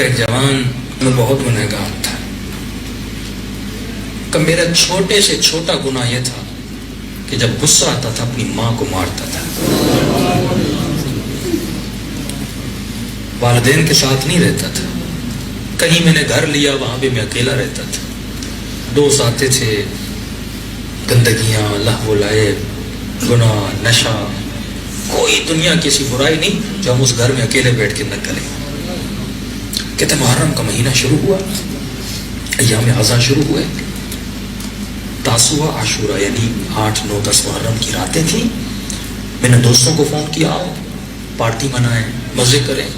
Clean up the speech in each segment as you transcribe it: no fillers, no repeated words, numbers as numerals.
ایک جوان میں بہت گنہگار تھا کہ میرا چھوٹے سے چھوٹا گناہ یہ تھا کہ جب غصہ آتا تھا اپنی ماں کو مارتا تھا. والدین کے ساتھ نہیں رہتا تھا. کہیں میں نے گھر لیا وہاں بھی میں اکیلا رہتا تھا. دوست آتے تھے، گندگیاں، لہو و لعب، گناہ، نشہ، کوئی دنیا کی ایسی برائی نہیں جو ہم اس گھر میں اکیلے بیٹھ کے نہ کریں. کہتے محرم کا مہینہ شروع ہوا، ایام عزا شروع ہوئے، تاسوعہ عاشورہ یعنی 8، 9، 10 محرم کی راتیں تھیں. میں نے دوستوں کو فون کیا، آؤ پارٹی منائیں، مزے کریں.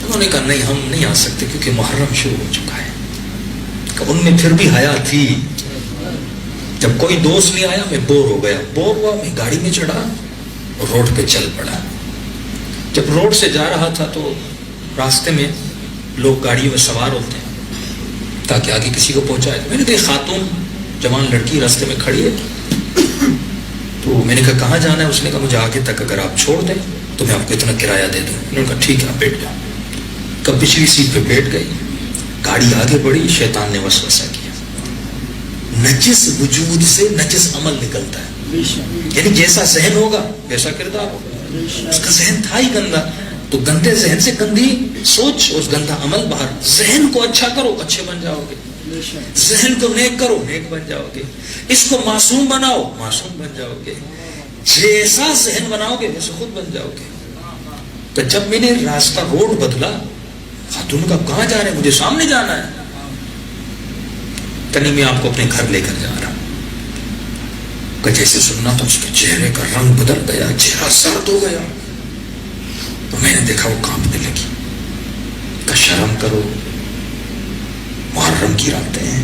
انہوں نے کہا نہیں ہم نہیں آ سکتے کیونکہ محرم شروع ہو چکا ہے. ان میں پھر بھی حیا تھی. جب کوئی دوست نہیں آیا میں بور ہو گیا، بور ہوا، میں گاڑی میں چڑھا، روڈ پہ چل پڑا. جب روڈ سے جا رہا تھا تو راستے میں لوگ گاڑیوں میں سوار ہوتے ہیں تاکہ آگے کسی کو پہنچائے. میں نے دیکھا خاتون جوان لڑکی راستے میں کھڑی ہے، تو میں نے کہا کہاں جانا ہے؟ اس نے کہا مجھے آگے تک اگر آپ چھوڑ دیں تو میں آپ کو اتنا کرایہ دے دوں. انہوں نے کہا ٹھیک ہے آپ بیٹھ جاؤ. کب پچھلی سیٹ پہ بیٹھ گئی، گاڑی آگے بڑھی. شیطان نے وسوسہ کیا. نجس وجود سے نجس عمل نکلتا ہے، یعنی جیسا ذہن ہوگا ویسا کردار ہوگا. اس کا ذہن تھا ہی گندا، تو گندے ذہن سے گندی سوچ اور گندا عمل باہر. ذہن کو اچھا کرو اچھے بن جاؤ گے، ذہن کو نیک کرو نیک بن جاؤ گے. اس کو معصوم بناؤ معصوم بن جاؤ گے. جیسا ذہن بناؤ گے ویسے خود بن جاؤ گے. تو جب میں نے راستہ روڈ بدلا، خاتون کا کہاں جا رہے ہیں؟ مجھے سامنے جانا ہے. کنی میں آپ کو اپنے گھر لے کر جا رہا ہوں. کہ جیسے سننا تو اس کے چہرے کا رنگ بدل گیا، چہرہ سرد ہو گیا. تو میں نے دیکھا وہ کانپنے لگی. کہ شرم کرو، محرم کی راتیں ہیں،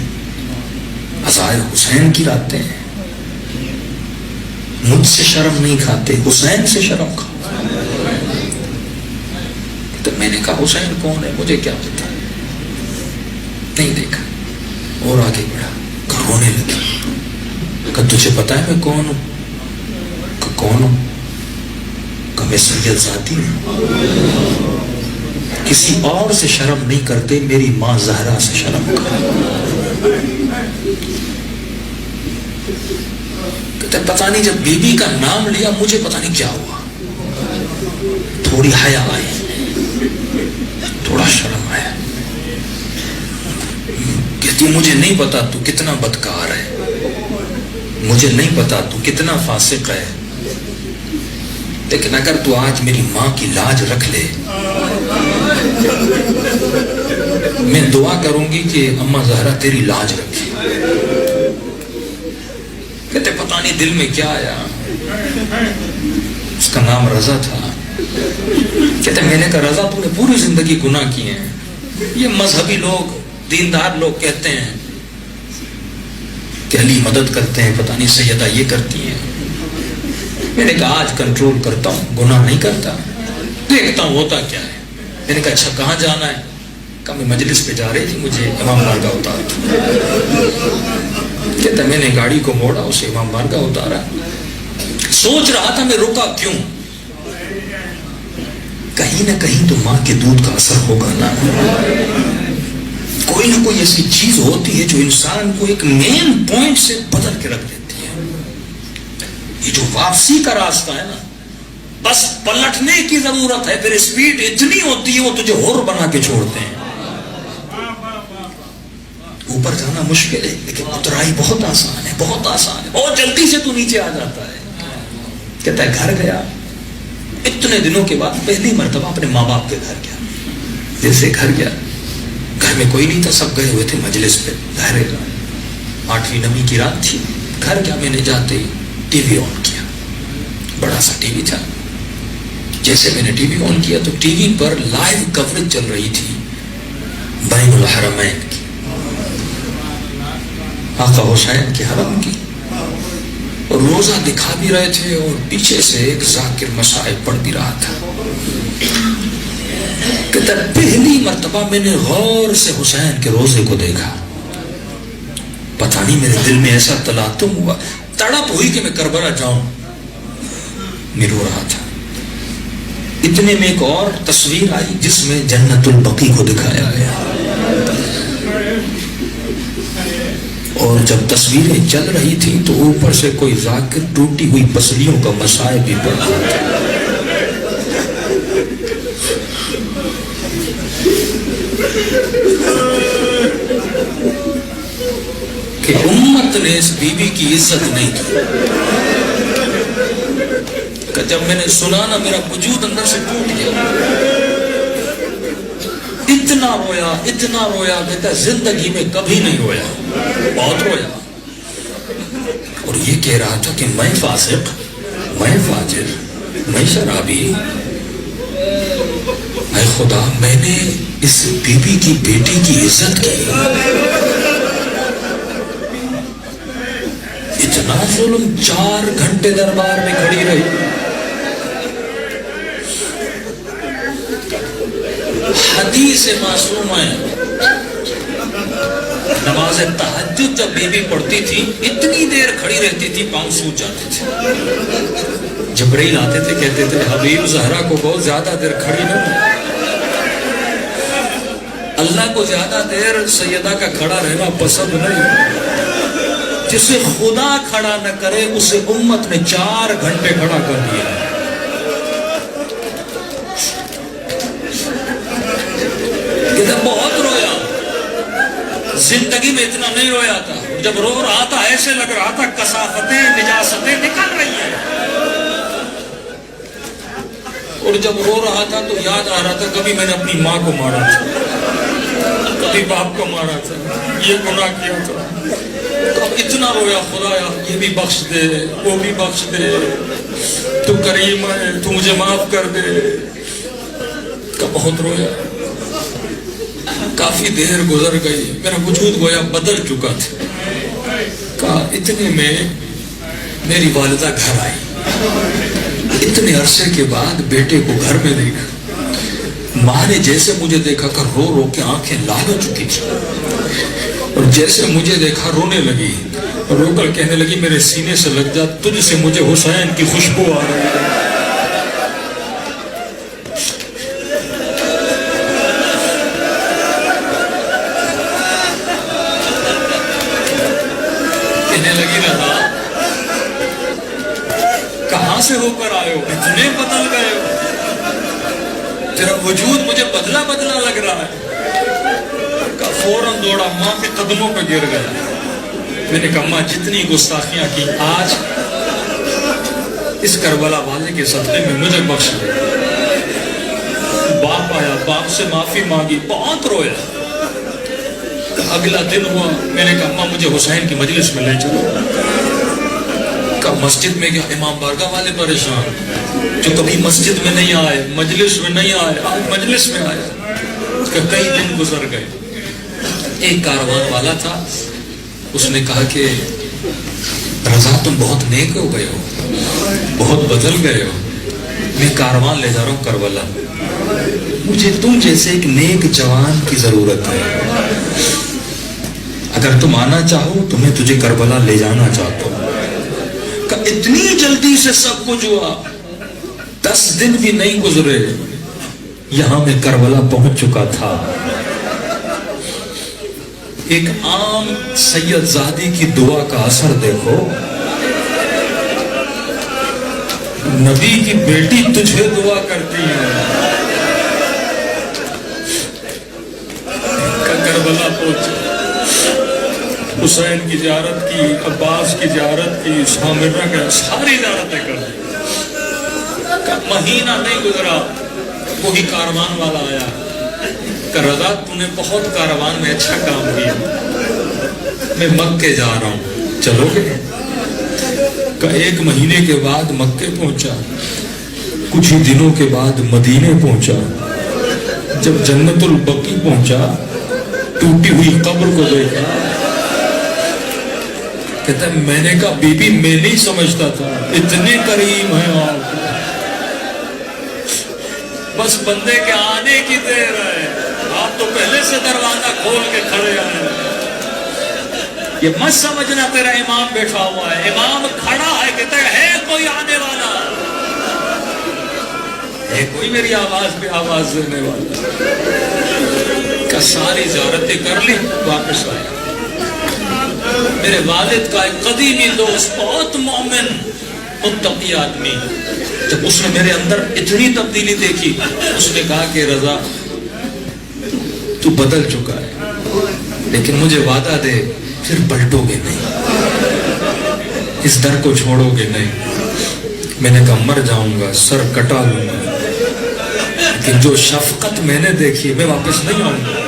عزائے حسین کی راتیں ہیں، مجھ سے شرم نہیں کھاتے، حسین سے شرم کھاؤ. تو میں نے کہا حسین کون ہے مجھے کیا پتا، نہیں دیکھا. اور آگے بڑھا، کہ رونے لگا. کہ تجھے پتا ہے میں کون ہوں؟ کہ کون ہوں؟ کہ میں سید ذاتی ہوں. کسی اور سے شرم نہیں کرتے، میری ماں زہرا سے شرم کرتے. پتا نہیں جب بی بی کا نام لیا مجھے پتا نہیں کیا ہوا، تھوڑی حیا آئی، تھوڑا شرم آیا. کہتی مجھے نہیں پتا تو کتنا بدکار ہے، مجھے نہیں پتا تو کتنا فاسق ہے، لیکن اگر تو آج میری ماں کی لاج رکھ لے میں دعا کروں گی کہ اماں زہرا تیری لاج رکھے. کہتے پتہ نہیں دل میں کیا آیا. اس کا نام رضا تھا. کہتے میں نے کہا رضا تو نے پوری زندگی گناہ کیے ہیں. یہ مذہبی لوگ دیندار لوگ کہتے ہیں کہ علی مدد کرتے ہیں، پتہ نہیں سیدہ یہ کرتی ہیں. میں نے کہا آج کنٹرول کرتا ہوں، گناہ نہیں کرتا، دیکھتا ہوں ہوتا کیا ہے. میں نے کہا اچھا کہاں جانا ہے؟ کہا میں مجلس پہ جا رہی تھی، مجھے امام بارگاہ اتار. کہتا میں نے گاڑی کو موڑا، اسے امام بارگاہ اتارا. سوچ رہا تھا میں رکا کیوں. کہیں نہ کہیں تو ماں کے دودھ کا اثر ہوگا نا. کوئی نہ کوئی ایسی چیز ہوتی ہے جو انسان کو ایک مین پوائنٹ سے بدل کے رکھ دیتی ہے. یہ جو واپسی کا راستہ ہے نا، بس پلٹنے کی ضرورت ہے. پھر اسپیڈ اتنی ہوتی ہے وہ تجھے ہور بنا کے چھوڑتے ہیں. اوپر جانا مشکل ہے لیکن اترائی بہت آسان ہے، بہت آسان ہے، بہت جلدی سے تو نیچے آ جاتا ہے. کہتا ہے گھر گیا، اتنے دنوں کے بعد پہلی مرتبہ اپنے ماں باپ کے گھر گیا. جیسے گھر گیا، گھر میں کوئی نہیں تھا، سب گئے ہوئے تھے مجلس پہ. ظاہر 8ویں 9ویں کی رات تھی. گھر گیا، میں نے جاتے ہی ٹی وی آن کیا. بڑا سا ٹی وی تھا. جیسے میں نے ٹی وی آن کیا تو ٹی وی پر لائیو کوریج چل رہی تھی بین الحرمین کی، آقا حسین کے حرم کی. اور روزہ دکھا بھی رہے تھے اور پیچھے سے ایک ذاکر مصائب پڑھ بھی رہا تھا. کہتا پہلی مرتبہ میں نے غور سے حسین کے روزے کو دیکھا. پتہ نہیں میرے دل میں ایسا تلاطم ہوا، تڑپ ہوئی کہ میں کربلا جاؤں. میں رو رہا تھا. اتنے میں ایک اور تصویر آئی جس میں جنت البقیع کو دکھایا گیا، اور جب تصویریں چل رہی تھیں تو اوپر سے کوئی ذاکر ٹوٹی ہوئی پسلیوں کا مسائل بھی پڑھ رہا تھا۔ کہ امت نے اس بی بی کی عزت نہیں کی، کہ جب میں نے سنا نا میرا وجود اندر سے ٹوٹ گیا، اتنا رویا کہتا زندگی میں کبھی نہیں رویا، بہت رویا، اور یہ کہہ رہا تھا کہ میں فاسق، میں فاجر، میں شرابی، اے خدا میں نے اس بی بی کی بیٹی کی عزت کی، اتنا ظلم، 4 گھنٹے دربار میں کھڑی رہی، حدیث معصوم ہے، نماز تہجد جب بی بی پڑھتی تھی اتنی دیر کھڑی رہتی تھی پاؤں سوج جاتے تھے، جبرائیل آتے تھے کہتے تھے حبیب زہرا کو بہت زیادہ دیر کھڑی نہ ہو، اللہ کو زیادہ دیر سیدہ کا کھڑا رہنا پسند نہیں، جسے خدا کھڑا نہ کرے اسے امت نے 4 گھنٹے کھڑا کر دیا ہے۔ بہت رویا، زندگی میں اتنا نہیں رویا تھا، جب رو رہا تھا ایسے لگ رہا تھا کثافتیں نجاستیں نکل رہی ہیں، اور جب رو رہا تھا تو یاد آ رہا تھا کبھی میں نے اپنی ماں کو مارا تھا، کبھی باپ کو مارا تھا، یہ گناہ کیا تھا، کب اتنا رویا خدایا یہ بھی بخش دے وہ بھی بخش دے، تو کریم ہے تو مجھے معاف کر دے، کب بہت رویا۔ کافی دیر گزر گئی، میرا وجود گویا بدل چکا تھا، کہا اتنے میں میری والدہ گھر آئی، اتنے عرصے کے بعد بیٹے کو گھر میں دیکھا، ماں نے جیسے مجھے دیکھا کہ رو رو کے آنکھیں لال ہو چکی تھی، اور جیسے مجھے دیکھا رونے لگی، رو کر کہنے لگی میرے سینے سے لگ جا، تجھ سے مجھے حسین کی خوشبو آ رہی ہے۔ سے ہو کر آئے ہو، اتنے بدل گئے ہو، تیرا وجود مجھے بدلا بدلا لگ رہا ہے، کہ فوراً دوڑا ماں کے قدموں پہ گر گیا، میں نے کہا ماں جتنی گستاخیاں کی آج اس کربلا والے کے صدقے میں مجھے بخش دے۔ باپ آیا، باپ سے معافی مانگی، بہت رویا، اگلا دن ہوا، میں نے کہا ماں مجھے حسین کی مجلس میں لے چلو، مسجد میں گیا، امام بارگاہ والے پریشان، جو کبھی مسجد میں نہیں آئے، مجلس میں نہیں آئے، آج مجلس میں آئے، کہ کئی دن گزر گئے، ایک کاروان والا تھا، اس نے کہا کہ رضا تم بہت نیک ہو گئے ہو، بہت بدل گئے ہو، میں کاروان لے جا رہا ہوں کربلا، مجھے تم جیسے ایک نیک جوان کی ضرورت ہے، اگر تم آنا چاہو تو میں تجھے کربلا لے جانا چاہتا ہوں۔ اتنی جلدی سے سب کچھ ہوا، 10 دن بھی نہیں گزرے، یہاں میں کربلا پہنچ چکا تھا۔ ایک عام سید زادی کی دعا کا اثر دیکھو، نبی کی بیٹی تجھے دعا کرتی ہے، کربلا پہنچ، حسین کی زیارت کی، عباس کی زیارت کی، سامرہ کا ساری زیارتیں کر دی، مہینہ نہیں گزرا وہی کاروان والا آیا کہ رضا تو نے بہت کاروان میں اچھا کام کیا، میں مکے جا رہا ہوں چلو گے؟ کہ 1 مہینے کے بعد مکے پہنچا، کچھ ہی دنوں کے بعد مدینے پہنچا، جب جنت البقیع پہنچا ٹوٹی ہوئی قبر کو دیکھا، کہتا ہے میں نے کہا بی بی میں نہیں سمجھتا تھا اتنے کریم ہیں آپ، بس بندے کے آنے کی دیر ہے، آپ تو پہلے سے دروازہ کھول کے کھڑے ہیں، یہ مت سمجھنا تیرا امام بیٹھا ہوا ہے، امام کھڑا ہے، کہتا ہے کوئی آنے والا، ہے کوئی میری آواز پہ آواز دینے والا؟ کا ساری زیارتیں کر لی، واپس آیا۔ میرے والد کا ایک قدیمی دوست، بہت مومن متقی آدمی، جب اس نے میرے اندر اتنی تبدیلی دیکھی، اس نے کہا کہ رضا تو بدل چکا ہے، لیکن مجھے وعدہ دے پھر پلٹو گے نہیں، اس در کو چھوڑو گے نہیں۔ میں نے کہا مر جاؤں گا، سر کٹا لوں گا، لیکن جو شفقت میں نے دیکھی میں واپس نہیں آؤں گا۔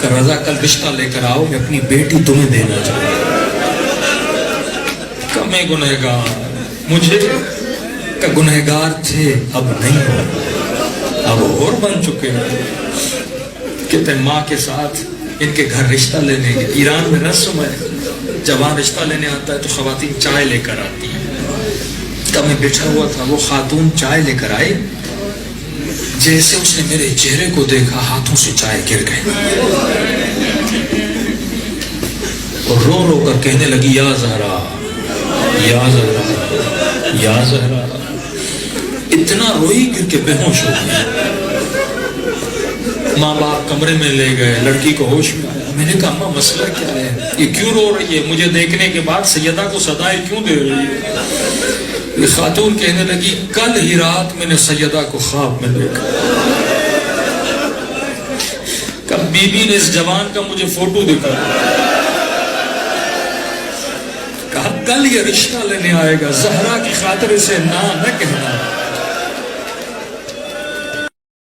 کہ رضا کل رشتہ لے کر آؤ، میں اپنی بیٹی تمہیں دینا چاہوں گا۔ کہ میں گنہگار، مجھے کہ گنہگار تھے اب نہیں ہو، اب اور بن چکے ہیں۔ کہتے ماں کے ساتھ ان کے گھر رشتہ لینے کے، ایران میں رسم ہے، جوان رشتہ لینے آتا ہے تو خواتین چائے لے کر آتی ہیں۔ تب میں بیٹھا ہوا تھا، وہ خاتون چائے لے کر آئی، جیسے اس نے میرے چہرے کو دیکھا ہاتھوں سے چائے گر گئی اور رو رو کر کہنے لگی یا زہرا، یا زہرا، یا زہرا۔ اتنا روئی گر کے بے ہوش ہو گئی۔ ماں باپ کمرے میں لے گئے، لڑکی کو ہوش میں آیا۔ میں نے کہا اماں مسئلہ کیا ہے، یہ کیوں رو رہی ہے، مجھے دیکھنے کے بعد سیدہ کو صدائیں کیوں دے رہی ہے؟ یہ خاتون کہنے لگی کل ہی رات میں نے سیدہ کو خواب میں دیکھا، کب بی بی نے اس جوان کا مجھے فوٹو دکھایا، کہا کل یہ رشتہ لینے آئے گا، زہرا کی خاطر اسے نہ کہنا۔